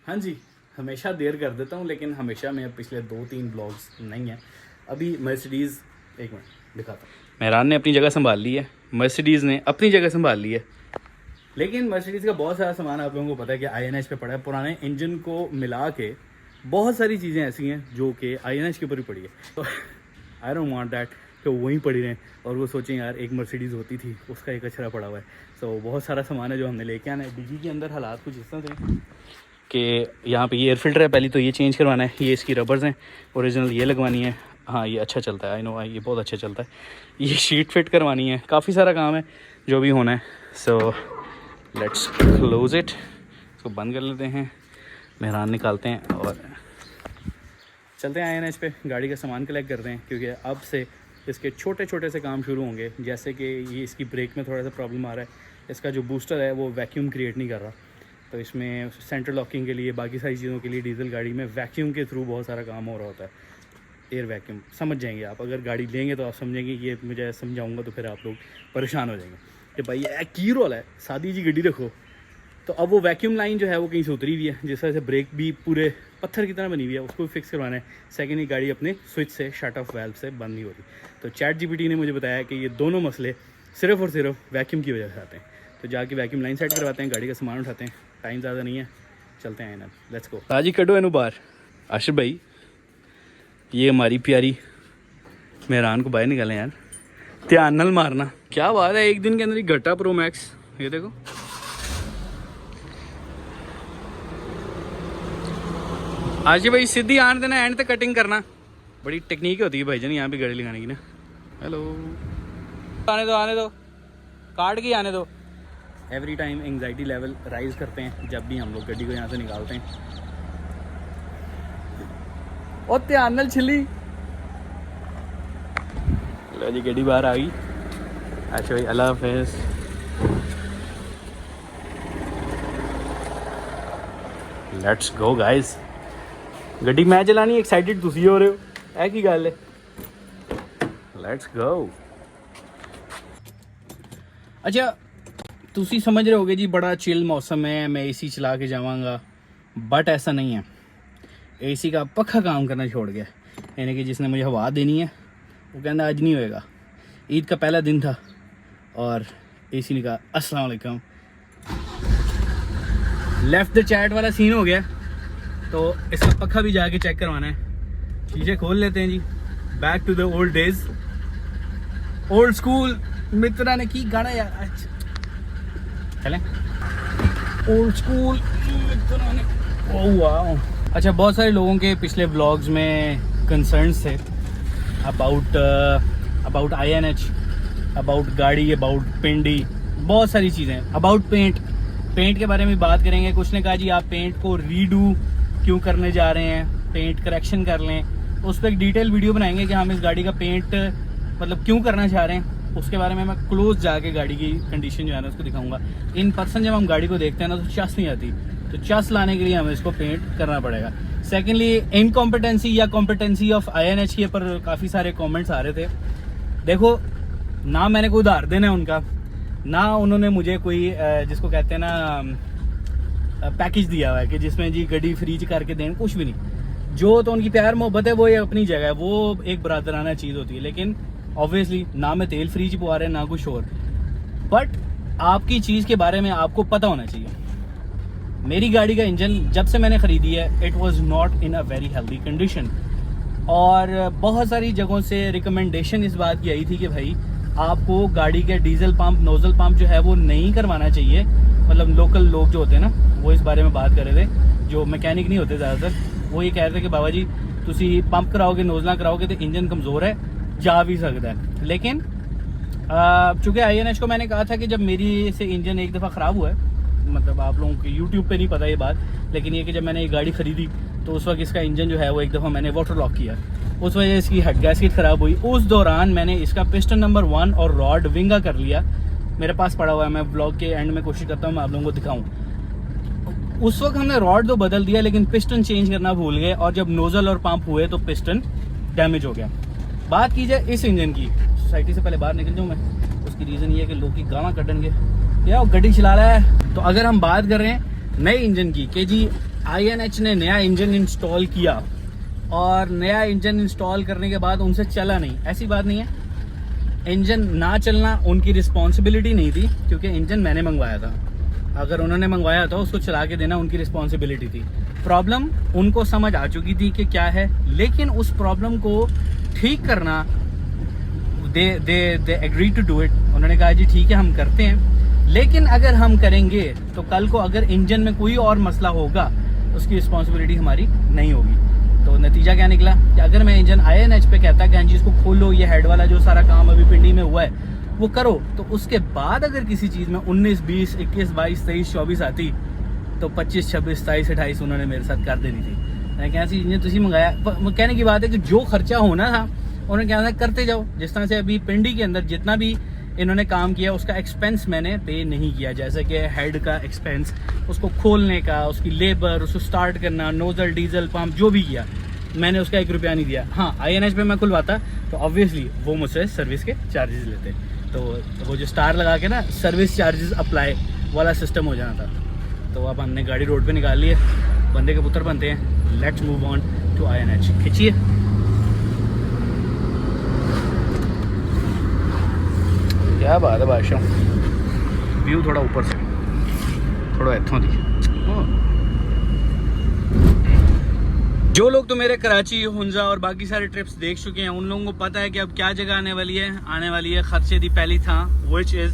हाँ जी, हमेशा देर कर देता हूँ, लेकिन हमेशा मैं पिछले 2-3 ब्लॉग्स नहीं हैं। अभी मर्सिडीज़, एक मिनट दिखाता हूँ। मेहरान ने अपनी जगह संभाल ली है, मर्सिडीज़ ने अपनी जगह संभाल ली है, लेकिन मर्सिडीज़ का बहुत सारा सामान आप लोगों को पता है कि INH पे पड़ा है। पुराने इंजन को मिला के बहुत सारी चीज़ें ऐसी हैं जो कि INH के ऊपर ही पड़ी है। तो आई डोंट वांट दैट कि वहीं पड़ी रहें और वो सोचें यार एक मर्सिडीज़ होती थी, उसका एक कचरा पड़ा हुआ है। सो बहुत सारा सामान है जो हमने लेके आना है। डिग्गी के अंदर हालात कुछ इस तरह से कि यहाँ पे ये एयर फिल्टर है, पहले तो ये चेंज करवाना है, ये इसकी रबर्स हैं ओरिजिनल, ये लगवानी है। हाँ ये अच्छा चलता है, आई नो, ये बहुत अच्छा चलता है। ये शीट फिट करवानी है, काफ़ी सारा काम है जो भी होना है। सो लेट्स क्लोज इट, इसको बंद कर लेते हैं, मेहरान निकालते हैं और चलते हैं INH पे गाड़ी का सामान कलेक्ट करते हैं, क्योंकि अब से इसके छोटे छोटे से काम शुरू होंगे। जैसे कि ये इसकी ब्रेक में थोड़ा सा प्रॉब्लम आ रहा है, इसका जो बूस्टर है वो वैक्यूम क्रिएट नहीं कर रहा, तो इसमें सेंटर लॉकिंग के लिए, बाकी सारी चीज़ों के लिए डीजल गाड़ी में वैक्यूम के थ्रू बहुत सारा काम हो रहा होता है। एयर वैक्यूम समझ जाएंगे आप, अगर गाड़ी लेंगे तो आप समझेंगे, ये मुझे समझाऊंगा तो फिर आप लोग परेशान हो जाएंगे कि भाई ये की रोल है, सादी जी गड्डी रखो। तो अब वो वैक्यूम लाइन जो है वो कहीं से उतरी हुई है, जिस तरह से ब्रेक भी पूरे पत्थर की तरह बनी हुई है, उसको भी फिक्स करवाना है। सेकेंड, ही गाड़ी अपने स्विच से, शट ऑफ वाल्व से बंद नहीं हो रही। तो ChatGPT ने मुझे बताया कि ये दोनों मसले सिर्फ और सिर्फ वैक्यूम की वजह से आते हैं। तो जाके वैक्यूम लाइन सेट करवाते हैं, गाड़ी का सामान उठाते हैं, टाइम ज़्यादा नहीं है, चलते हैं ना, लेट्स गो। राजी कड्डो इनू बाहर। आशिफ भाई, ये हमारी प्यारी मेहरान को बाहर निकालें यार, ध्यान नाल मारना। क्या बात है, एक दिन के अंदर ही घटा प्रो मैक्स, ये देखो। आशिफ भाई सीधी आने देना, एंड तक कटिंग करना, बड़ी टेक्निक होती है भाईजान यहाँ पे गाड़ी लगाने की ना। हेलो, आने दो, काट के आने दो। Every time anxiety level rise करते हैं जब भी हम लोग गाड़ी को यहाँ से निकालते हैं। और ध्यान नाल छिली। लो जी, गाड़ी बाहर आ गई। अच्छा भाई, अल्लाह हाफिज़। Let's go guys. गड्डी मैं चलानी, एक्साइटेड तुसी हो रहे हो, है की गल है। Let's go. अच्छा, तुसी समझ रहे होगे जी बड़ा चिल मौसम है, मैं AC चला के जावांगा, बट ऐसा नहीं है। AC का पक्का काम करना छोड़ गया, यानी कि जिसने मुझे हवा देनी है वो कहना आज नहीं होएगा। ईद का पहला दिन था और AC ने कहा अस्सलाम वालेकुम। लेफ्ट द चैट वाला सीन हो गया, तो इसका पक्का भी जाके चेक करवाना है। शीशे खोल लेते हैं जी, back to the old days, old school. Mitra ने की गाना यार, अच्छा चलें, ओल्ड स्कूल मित्रा ने। ओह वाह। अच्छा, बहुत सारे लोगों के पिछले व्लॉग्स में कंसर्न्स थे अबाउट INH, अबाउट गाड़ी, अबाउट पिंडी, बहुत सारी चीज़ें, अबाउट पेंट के बारे में बात करेंगे। कुछ ने कहा जी आप पेंट को रीडू क्यों करने जा रहे हैं, पेंट करेक्शन कर लें, उस पर एक डिटेल वीडियो बनाएंगे कि हम इस गाड़ी का पेंट मतलब क्यों करना चाह रहे हैं। उसके बारे में मैं क्लोज जाके गाड़ी की कंडीशन जो है ना उसको दिखाऊंगा। इन पर्सन जब हम गाड़ी को देखते हैं ना तो चस नहीं आती, तो चस लाने के लिए हमें इसको पेंट करना पड़ेगा। सेकेंडली, इनकॉम्पिटेंसी या कॉम्पिटेंसी ऑफ INH के पर काफ़ी सारे कमेंट्स आ रहे थे। देखो ना, मैंने कोई उधार देना है उनका, ना उन्होंने मुझे कोई जिसको कहते हैं ना पैकेज दिया हुआ है कि जिसमें जी गड्डी फ्रीज करके दें, कुछ भी नहीं। जो तो उनकी प्यार मोहब्बत है वो ये अपनी जगह है, वो एक बरादराना चीज़ होती है। लेकिन ऑब्वियसली ना मैं तेल फ्रीज पवा रहे ना कुछ और, बट आपकी चीज़ के बारे में आपको पता होना चाहिए। मेरी गाड़ी का इंजन जब से मैंने ख़रीदी है, it was not in a very healthy condition, और बहुत सारी जगहों से रिकमेंडेशन इस बात की आई थी कि भाई आपको गाड़ी के डीजल पंप, नोजल पंप जो है वो नहीं करवाना चाहिए। मतलब लोकल लोग जो होते हैं ना वो इस बारे में बात कर रहे थे, जो मैकेनिक नहीं होते ज़्यादातर, वो ये कह रहे थे कि बाबा जी तुसी पंप कराओगे, नोजला कराओगे तो इंजन कमज़ोर है, जा भी सकता है। लेकिन चूँकि INH को मैंने कहा था कि जब मेरी से इंजन एक दफ़ा ख़राब हुआ है, मतलब आप लोगों को यूट्यूब पे नहीं पता ये बात, लेकिन ये कि जब मैंने ये गाड़ी ख़रीदी तो उस वक्त इसका इंजन जो है वो एक दफ़ा मैंने वाटर लॉक किया, उस वजह से इसकी हेड गैस्केट ख़राब हुई। उस दौरान मैंने इसका पिस्टन नंबर 1 और रॉड विंगा कर लिया, मेरे पास पड़ा हुआ है, मैं ब्लॉग के एंड में कोशिश करता हूँ मैं आप लोगों को दिखाऊँ। उस वक्त हमने रॉड तो बदल दिया लेकिन पिस्टन चेंज करना भूल गए, और जब नोज़ल और पंप हुए तो पिस्टन डैमेज हो गया। बात की जाए इस इंजन की, सोसाइटी से पहले बाहर निकल जाऊँ मैं, उसकी रीज़न ये है कि लोग की गाना कटेंगे, या गड्डी चला रहा है। तो अगर हम बात कर रहे हैं नए इंजन की कि जी INH ने नया इंजन इंस्टॉल किया और नया इंजन इंस्टॉल करने के बाद उनसे चला नहीं, ऐसी बात नहीं है। इंजन ना चलना उनकी रिस्पॉन्सिबिलिटी नहीं थी, क्योंकि इंजन मैंने मंगवाया था। अगर उन्होंने मंगवाया था उसको चला के देना उनकी रिस्पॉन्सिबिलिटी थी। प्रॉब्लम उनको समझ आ चुकी थी कि क्या है, लेकिन उस प्रॉब्लम को ठीक करना they agree to do it. उन्होंने कहा जी ठीक है हम करते हैं, लेकिन अगर हम करेंगे तो कल को अगर इंजन में कोई और मसला होगा उसकी रिस्पॉन्सिबिलिटी हमारी नहीं होगी। तो नतीजा क्या निकला कि अगर मैं इंजन INH पे कहता कि हाँ जी इसको खोलो, ये हेड वाला जो सारा काम अभी पिंडी में हुआ है वो करो, तो उसके बाद अगर किसी चीज़ में 19, 20, 21, 22, 23, 24 आती तो 25, 26, 27, 28 उन्होंने मेरे साथ कर देनी थी। मैंने कहा सी इंजन तुम मंगाया, कहने की बात है कि जो खर्चा होना था उन्होंने क्या था करते जाओ। जिस तरह से अभी पिंडी के अंदर जितना भी इन्होंने काम किया उसका एक्सपेंस मैंने पे नहीं किया, जैसे कि हेड का एक्सपेंस, उसको खोलने का, उसकी लेबर, उसको स्टार्ट करना, नोजल, डीजल पंप जो भी किया मैंने उसका 1 रुपया नहीं दिया। हाँ INH पे मैं खुलवाता तो ऑब्वियसली वो मुझसे सर्विस के चार्जेस लेते, तो वो जो स्टार लगा के ना सर्विस चार्जेस अप्लाई वाला सिस्टम हो जाना था। तो अब हमने गाड़ी रोड पे निकाल ली है, बंदे के पुत्र बनते हैं। Let's move on to INH। खिंचिए। क्या बात है बादशाह, व्यू थोड़ा ऊपर से, थोड़ा इत्थों दी। जो लोग तो मेरे कराची, हुंजा और बाकी सारे ट्रिप्स देख चुके हैं उन लोगों को पता है कि अब क्या जगह आने वाली है खर्चे दी पहली था, which is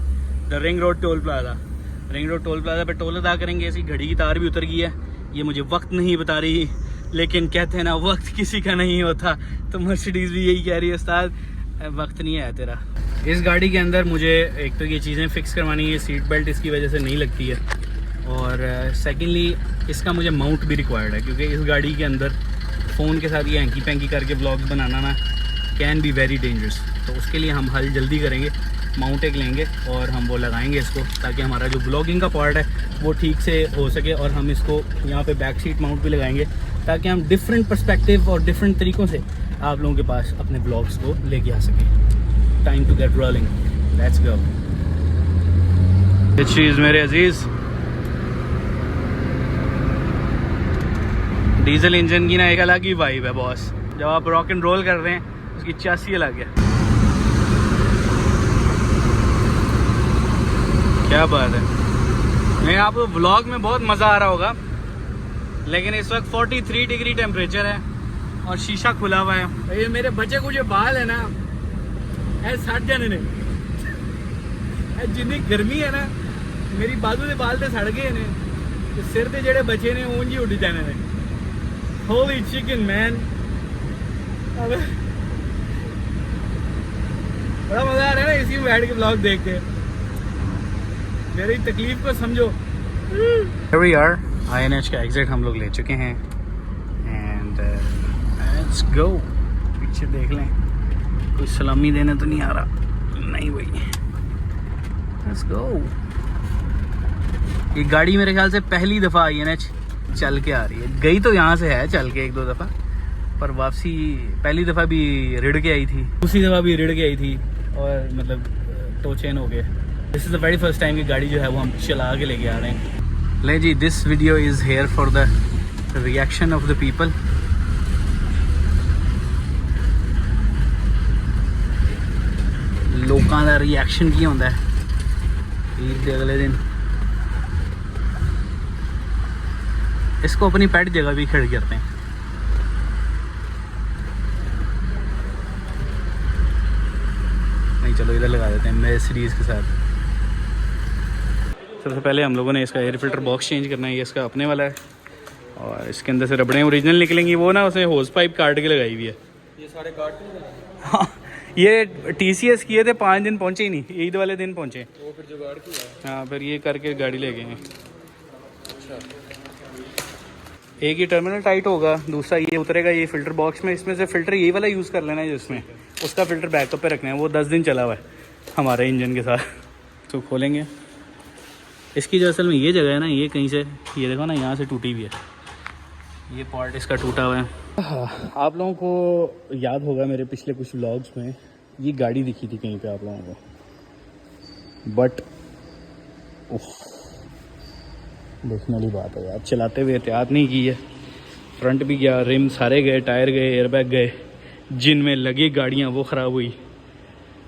the ring road toll plaza. Ring road toll plaza पे टोल अदा करेंगे। ऐसी घड़ी की तार भी उतर गई है, ये मुझे वक्त नहीं बता रही, लेकिन कहते हैं ना वक्त किसी का नहीं होता, तो मर्सिडीज़ भी यही कह रही है उस्ताद वक्त नहीं है तेरा। इस गाड़ी के अंदर मुझे एक तो ये चीज़ें फिक्स करवानी है, सीट बेल्ट इसकी वजह से नहीं लगती है, और सेकेंडली इसका मुझे माउंट भी रिक्वायर्ड है, क्योंकि इस गाड़ी के अंदर फ़ोन के साथ ये हैंकी पैंकी करके व्लॉग्स बनाना ना कैन बी वेरी डेंजरस। तो उसके लिए हम हल जल्दी करेंगे, माउंट एक लेंगे और हम वो लगाएंगे इसको, ताकि हमारा जो व्लॉगिंग का पार्ट है वो ठीक से हो सके। और हम इसको यहाँ पे बैक सीट माउंट भी लगाएंगे, ताकि हम डिफरेंट पर्सपेक्टिव और डिफरेंट तरीक़ों से आप लोगों के पास अपने ब्लॉग्स को लेके आ सकें। Time to get rolling, let's go. ये चीज़ मेरे अजीज़, डीजल इंजन की ना एक अलग ही वाइब है बॉस। जब आप रॉक एंड रोल कर रहे हैं उसकी चासी अलग है। क्या बात है। मैं आपको व्लॉग में बहुत मज़ा आ रहा होगा, लेकिन इस वक्त 43 डिग्री टेम्परेचर है और शीशा खुला हुआ है। ये मेरे बच्चे को जो बाल है ना ऐ सड़ जाने ने, जिन्नी गर्मी है ना मेरी बाजू के बाल तो सड़ गए ने, सिर के जेडे बचे ने ऊंज ही उड़ जाने ने। होली चिकन मैन, बड़ा मजा आ रहा है ना इसी में बैठ के ब्लॉग देख के, मेरी तकलीफ को समझो। Here we are, INH का एग्जिट हम लोग ले चुके हैं एंड लेट्स गो। पीछे देख लें, कोई सलामी देने तो नहीं आ रहा, नहीं भाई। Let's go. ये गाड़ी मेरे ख्याल से पहली दफ़ा INH चल के आ रही है, गई तो यहाँ से है चल के 1-2 दफ़ा, पर वापसी पहली दफ़ा भी रिड़ के आई थी, दूसरी दफ़ा भी रिड़ के आई थी, और मतलब टो चेन हो गए। This is the very first time कि गाड़ी जो है वो हम चला के लेके आ रहे हैं। ले जी, this video is here for the reaction of the people. लोगों का रिएक्शन की होता है ईद के अगले दिन। इसको अपनी पेट जगह भी खड़ी करते हैं। नहीं चलो इधर लगा देते हैं मर्सिडीज़ के साथ। सबसे पहले हम लोगों ने इसका एयर फिल्टर बॉक्स चेंज करना है, ये इसका अपने वाला है, और इसके अंदर से रबड़ें ओरिजिनल निकलेंगी, वो ना उसे होज पाइप काट के लगाई हुई है। ये सारे काट के, हाँ ये TCS किए थे, 5 दिन पहुँचे ही नहीं, ईद वाले दिन पहुँचे। वो फिर जुगाड़ किया, हाँ फिर ये करके गाड़ी ले गए हैं। अच्छा, एक ही टर्मिनल टाइट होगा, दूसरा ये उतरेगा ये फिल्टर बॉक्स में, इसमें से फ़िल्टर यही वाला यूज़ कर लेना है जिसमें, उसका फ़िल्टर बैकअप पे रखना है, वो 10 दिन चला हुआ है हमारे इंजन के साथ। तो खोलेंगे इसकी, जो असल में ये जगह है ना, ये कहीं से, ये देखो ना यहाँ से टूटी हुई है, ये पार्ट इसका टूटा हुआ है। आप लोगों को याद होगा मेरे पिछले कुछ व्लॉग्स में ये गाड़ी दिखी थी कहीं पे आप लोगों को, बट देखने वाली बात है यार, चलाते हुए एहतियात नहीं की है। फ्रंट भी गया, रिम सारे गए, टायर गए, एयरबैग गए, जिनमें लगी गाड़ियाँ वो ख़राब हुई।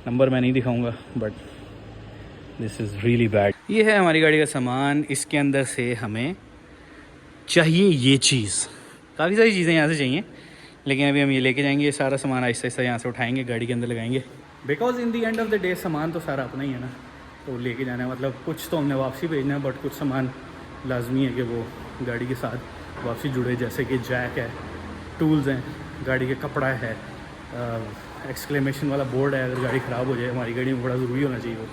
नंबर मैं नहीं दिखाऊंगा, but this is really bad. ये है हमारी गाड़ी का सामान। इसके अंदर से हमें चाहिए ये चीज़, काफ़ी सारी चीज़ें यहाँ से चाहिए, लेकिन अभी हम ये लेके जाएंगे। ये सारा सामान आहिस्ता आहिस्ता यहाँ से उठाएंगे, गाड़ी के अंदर लगाएंगे, because in the end of the day सामान तो सारा अपना ही है ना, तो लेके जाना है। मतलब कुछ तो हमने वापसी भेजना है, बट कुछ सामान लाजमी है कि वो गाड़ी के साथ वापसी जुड़े, जैसे कि जैक है, टूल्स हैं, गाड़ी के कपड़ा है, एक्सक्लेमेशन वाला बोर्ड है। अगर गाड़ी ख़राब हो जाए हमारी गाड़ी में, बड़ा ज़रूरी होना चाहिए वो।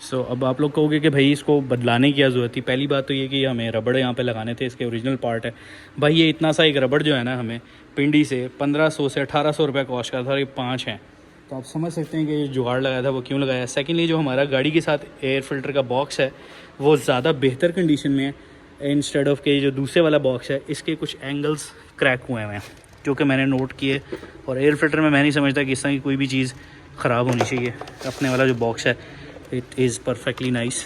सो अब आप लोग कहोगे कि भाई इसको बदलाने की क्या ज़रूरत थी। पहली बात तो ये कि हमें रबड़ यहाँ पे लगाने थे, इसके ओरिजिनल पार्ट है। भाई ये इतना सा एक रबड़ जो है ना, हमें पिंडी से 1500 से 1800 रुपये कॉस्ट का था, और ये 5 हैं। तो आप समझ सकते हैं कि ये जुगाड़ लगाया था वो क्यों लगाया। सेकेंडली जो हमारा गाड़ी के साथ एयर फिल्टर का बॉक्स है वो ज़्यादा बेहतर कंडीशन में है, इंस्टेड ऑफ के जो दूसरे वाला बॉक्स है इसके कुछ एंगल्स क्रैक हुए हुए हैं, जो कि मैंने नोट किए। और एयर फिल्टर में मैं नहीं समझता कि इस तरह की कोई भी चीज़ ख़राब होनी चाहिए। अपने वाला जो बॉक्स है it is perfectly nice.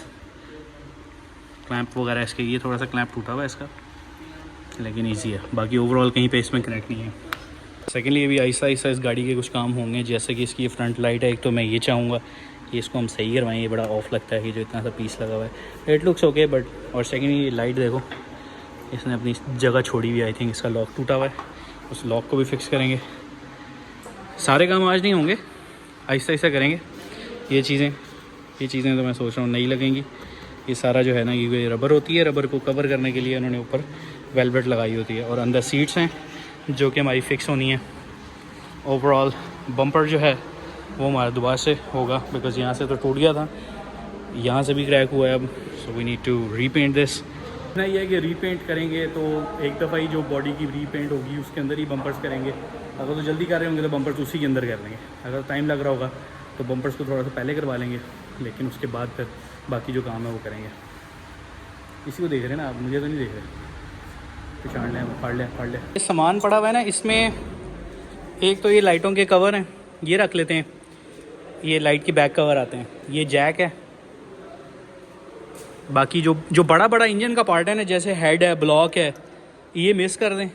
Clamp वगैरह इसके, ये थोड़ा सा क्लैंप टूटा हुआ है इसका, लेकिन ईजी है। बाकी ओवरऑल कहीं पे इसमें क्रैक नहीं है। सेकेंडली अभी आहिस्ता आहिस्ता इस गाड़ी के कुछ काम होंगे, जैसे कि इसकी फ्रंट लाइट है। एक तो मैं ये चाहूँगा कि इसको हम सही करवाएं, ये बड़ा ऑफ लगता है कि जो इतना सा पीस लगा हुआ है। इट लुक्स ओके, बट और सेकेंडली ये लाइट देखो, इसने अपनी जगह छोड़ी हुई है। आई थिंक इसका लॉक टूटा हुआ है, उस लॉक को भी फिक्स करेंगे। सारे काम आज नहीं होंगे, आहिस्ता आहिस्ता करेंगे। ये चीज़ें तो मैं सोच रहा हूँ नई लगेंगी। ये सारा जो है ना, ये रबर होती है, रबर को कवर करने के लिए उन्होंने ऊपर वेलवेट लगाई होती है, और अंदर सीट्स हैं जो कि हमारी फ़िक्स होनी है। ओवरऑल बम्पर जो है वो हमारा दोबारा से होगा, बिकॉज़ यहाँ से तो टूट गया था, यहाँ से भी क्रैक हुआ है अब। So we need to repaint this. ना ये है कि रीपेंट करेंगे तो एक दफ़ा ही जो बॉडी की रीपेंट होगी उसके अंदर ही बम्पर्स करेंगे। अगर तो जल्दी कर रहे होंगे तो बम्पर्स उसी के अंदर कर लेंगे। अगर टाइम लग रहा होगा तो बम्पर्स को थोड़ा सा पहले करवा लेंगे, लेकिन उसके बाद फिर बाकी जो काम है वो करेंगे। इसी को देख रहे हैं ना आप, मुझे तो नहीं देख रहे। पिछाड़ लें, फाड़ लें। ये सामान पड़ा हुआ है ना, इसमें एक तो ये लाइटों के कवर हैं, ये रख लेते हैं। ये लाइट की बैक कवर आते हैं। ये जैक है। बाकी जो बड़ा बड़ा इंजन का पार्ट है ना, जैसे हेड है, ब्लॉक है, ये मिस कर दें।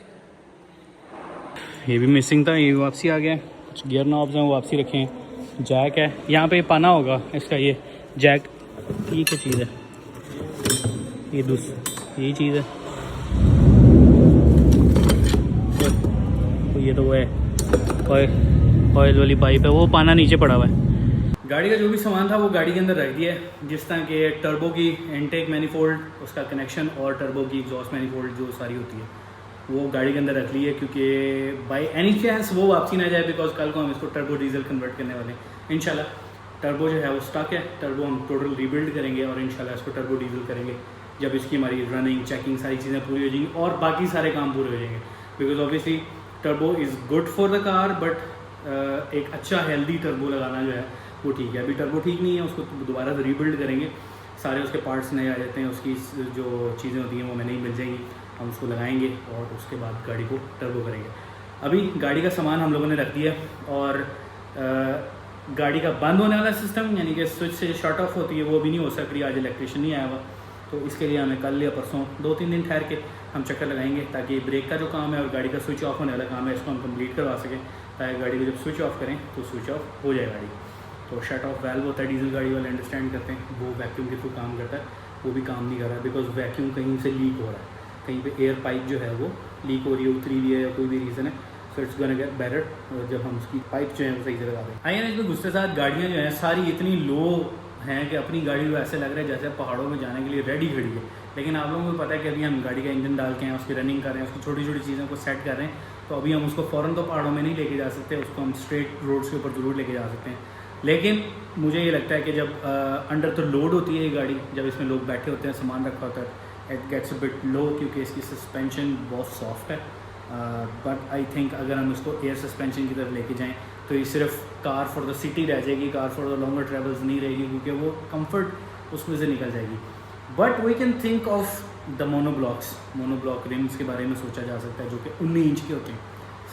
ये भी मिसिंग था, ये वापसी आ गया। कुछ गियर नॉब्स हैं वो वापसी रखे हैं। जैक है, यहाँ पे पाना होगा इसका, ये जैक, ये क्या चीज़ है, ये यही चीज़ है। तो ये तो वो है ऑयल वाली पाइप है, वो पाना नीचे पड़ा हुआ है। गाड़ी का जो भी सामान था वो गाड़ी के अंदर रख दिया है, जिस तरह के टर्बो की इनटेक मैनिफोल्ड, उसका कनेक्शन, और टर्बो की एग्जॉस्ट मैनिफोल्ड जो सारी होती है वो गाड़ी के अंदर रख ली है, क्योंकि बाय एनी चांस वो वापसी ना जाए, बिकॉज कल को हम इसको टर्बो डीजल कन्वर्ट करने वाले हैं इंशाल्लाह। टर्बो जो है वो स्टॉक है, टर्बो हम टोटल रीबिल्ड करेंगे और इंशाल्लाह इसको टर्बो डीजल करेंगे जब इसकी हमारी रनिंग, चेकिंग, सारी चीज़ें पूरी हो जाएंगी और बाकी सारे काम पूरे हो जाएंगे। Because obviously turbo is good for the car, but एक अच्छा हेल्दी टर्बो लगाना जो है वो ठीक है। अभी टर्बो ठीक नहीं है, उसको दोबारा से रीबिल्ड करेंगे, सारे उसके पार्ट्स नए आ जाते हैं, उसकी जो चीज़ें होती हैं वो हमें नहीं मिल जाएंगी, हम उसको लगाएंगे और उसके बाद गाड़ी को टर्बो करेंगे। अभी गाड़ी का सामान हम लोगों ने रख दिया, और गाड़ी का बंद होने वाला सिस्टम, यानी कि स्विच से शॉर्ट ऑफ होती है, वो भी नहीं हो सक रही। आज इलेक्ट्रिशियन नहीं आया हुआ, तो इसके लिए हमें कल या परसों 2-3 दिन ठहर के हम चक्कर लगाएंगे, ताकि ब्रेक का जो काम है और गाड़ी का स्विच ऑफ होने वाला काम है इसको हम कंप्लीट करवा सकें, ताकि गाड़ी को जब स्विच ऑफ करें तो स्विच ऑफ हो जाए गाड़ी। तो शट ऑफ वाल्व होता है, डीजल गाड़ी वाले अंडरस्टैंड करते हैं, वो वैक्यूम के थ्रू काम करता है, वो भी काम नहीं कर रहा है, बिकॉज वैक्यूम कहीं से लीक हो रहा है, कहीं पे एयर पाइप जो है वो लीक हो रही है, उतरी हुई है या कोई भी रीज़न है। So it's gonna get better जब हम उसकी पाइप जो है वो सही से लगा दें। आइए ना, इसमें घुसते साथ गाड़ियाँ जो हैं सारी इतनी लो हैं कि अपनी गाड़ी को ऐसे लग रहा है जैसे पहाड़ों में जाने के लिए रेडी खड़ी है। लेकिन आप लोगों को पता है कि अभी हम गाड़ी का इंजन डाल के हैं, उसकी रनिंग कर रहे हैं, उसकी छोटी छोटी चीज़ों को सेट कर रहे हैं, तो अभी हम उसको फ़ौरन तो पहाड़ों में नहीं लेके जा सकते, उसको हम स्ट्रेट रोड्स के ऊपर ज़रूर लेके जा सकते हैं। लेकिन मुझे ये लगता है कि जब अंडर तो लोड होती है ये गाड़ी, जब इसमें लोग बैठे होते हैं, सामान रखा होता है, it gets a bit low, क्योंकि इसकी सस्पेंशन बहुत सॉफ्ट है। बट आई थिंक अगर हम इसको एयर सस्पेंशन की तरफ लेके जाएं तो ये सिर्फ कार फॉर द सिटी रह जाएगी, car for the longer travels नहीं रहेगी, क्योंकि वो कंफर्ट उसमें से निकल जाएगी। But we can think of the monoblock rims के बारे में सोचा जा सकता है, जो कि 19 इंच के होते हैं,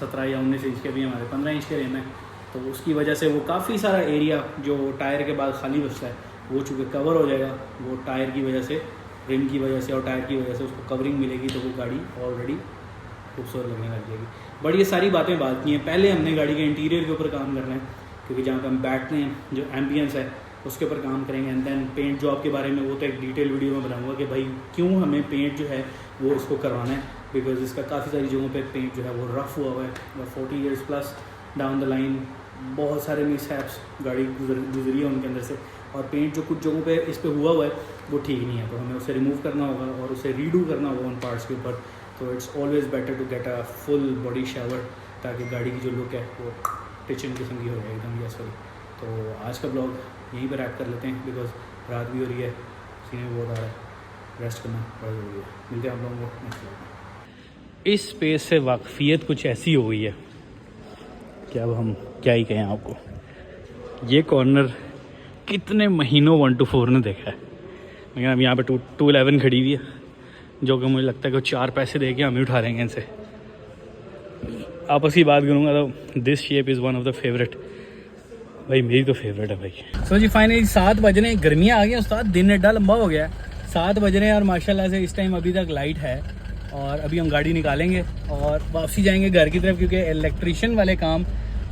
17 या 19 इंच के भी हमारे 15 इंच के रिम है। तो उसकी वजह से वो काफ़ी सारा एरिया जो टायर के बाद खाली बचता है वो चूँकि कवर हो जाएगा, वो टायर की वजह से रिम की वजह से और टायर की वजह से उसको कवरिंग मिलेगी तो वो गाड़ी ऑलरेडी खूबसूरत लगने लग जाएगी। बट ये सारी बातें बात की हैं, पहले हमने गाड़ी के इंटीरियर के ऊपर काम करना है, क्योंकि जहाँ पे हम बैठते हैं जो एम्बियंस है उसके ऊपर काम करेंगे। एंड देन पेंट जॉब के बारे में वो तो एक डिटेल वीडियो में बनाऊंगा कि भाई क्यों हमें पेंट जो है वो इसको करवाना है, बिकॉज इसका काफ़ी सारी जगहों पे पेंट जो है वो रफ़ हुआ है और 40 years plus down the line बहुत सारे मिसहैप्स गाड़ी गुजरी है उनके अंदर से, और पेंट जो कुछ जगहों पे इस पर हुआ है वो ठीक नहीं है, तो हमें उसे रिमूव करना होगा और उसे रीडू करना होगा उन पार्ट्स के ऊपर। तो it's always better to get a full body shower, ताकि गाड़ी की जो लुक है वो टिचन किस्म की हो जाए एकदम यसफुली। तो आज का ब्लॉग यहीं पर रैप कर लेते हैं, बिकॉज रात भी हो रही है, सीने में बहुत आ रहा है, रेस्ट करना बड़ा ज़रूरी है। मिलते हैं आप लोगों को नेक्स्ट ब्लॉग में। इस स्पेस से वाकफियत कुछ ऐसी हो गई है कि अब हम क्या ही कहें आपको। ये कॉर्नर कितने महीनों 1 to 4 ने देखा है, लेकिन अब यहाँ पे 211 खड़ी हुई है, जो कि मुझे लगता है कि 4 पैसे दे के हम ही उठा लेंगे इनसे। आपस की बात करूँगा तो this shape is one of the favourite, भाई मेरी तो फेवरेट है भाई। सो जी फाइनली 7 बज रहे हैं, गर्मियाँ आ गई उस्ताद, दिन एड्डा लंबा हो गया है। 7 बज रहे हैं और माशाल्लाह से इस टाइम अभी तक लाइट है, और अभी हम गाड़ी निकालेंगे और वापसी जाएंगे घर की तरफ, क्योंकि इलेक्ट्रिशियन वाले काम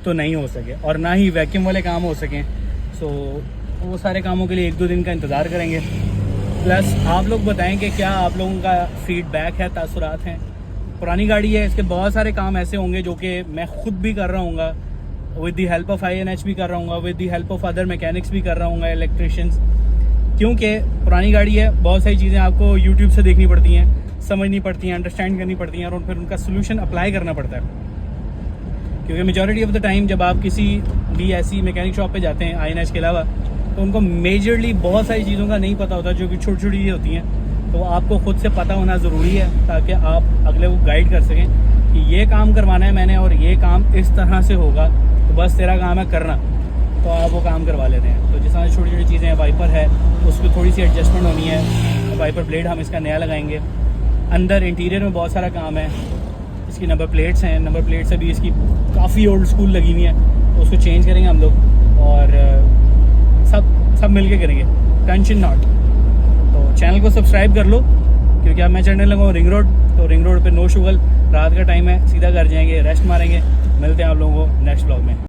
तो नहीं हो सके और ना ही वैक्यूम वाले काम हो सकें। सो वो सारे कामों के लिए 1-2 दिन का इंतज़ार करेंगे। प्लस आप लोग बताएं कि क्या आप लोगों का फीडबैक है, तासुरात हैं। पुरानी गाड़ी है, इसके बहुत सारे काम ऐसे होंगे जो कि मैं ख़ुद भी कर रहा हूँगा, with the help of INH भी कर रहा हूँ, with the help of other mechanics भी कर रहा हूँ, इलेक्ट्रिशियंस। क्योंकि पुरानी गाड़ी है, बहुत सारी चीज़ें आपको यूट्यूब से देखनी पड़ती हैं, समझनी पड़ती हैं, अंडरस्टैंड करनी पड़ती हैं, और फिर उनका सोल्यूशन अप्लाई करना पड़ता है। क्योंकि मेजॉरिटी ऑफ द टाइम जब आप किसी भी ऐसी मैकेनिक शॉप पे जाते हैं INH के अलावा, तो उनको मेजरली बहुत सारी चीज़ों का नहीं पता होता, जो कि छोटी छोटी चीज़ें होती हैं। तो आपको ख़ुद से पता होना ज़रूरी है, ताकि आप अगले को गाइड कर सकें कि ये काम करवाना है मैंने और ये काम इस तरह से होगा, तो बस तेरा काम है करना, तो आप वो काम करवा लेते हैं। तो जिस तरह छोटी छोटी चीज़ें हैं, वाइपर है उस पर थोड़ी सी एडजस्टमेंट होनी है, वाइपर ब्लेड हम इसका नया लगाएंगे। अंदर इंटीरियर में बहुत सारा काम है, इसकी नंबर प्लेट्स हैं, नंबर प्लेट से भी इसकी काफ़ी ओल्ड स्कूल लगी हुई हैं, तो उसको चेंज करेंगे हम लोग, और सब मिल के करेंगे, टेंशन नॉट। तो चैनल को सब्सक्राइब कर लो, क्योंकि अब मैं चढ़ने लगा हूँ रिंग रोड, तो रिंग रोड पे नो शुगल, रात का टाइम है, सीधा घर जाएंगे, रेस्ट मारेंगे। मिलते हैं आप लोगों को नेक्स्ट ब्लॉग में।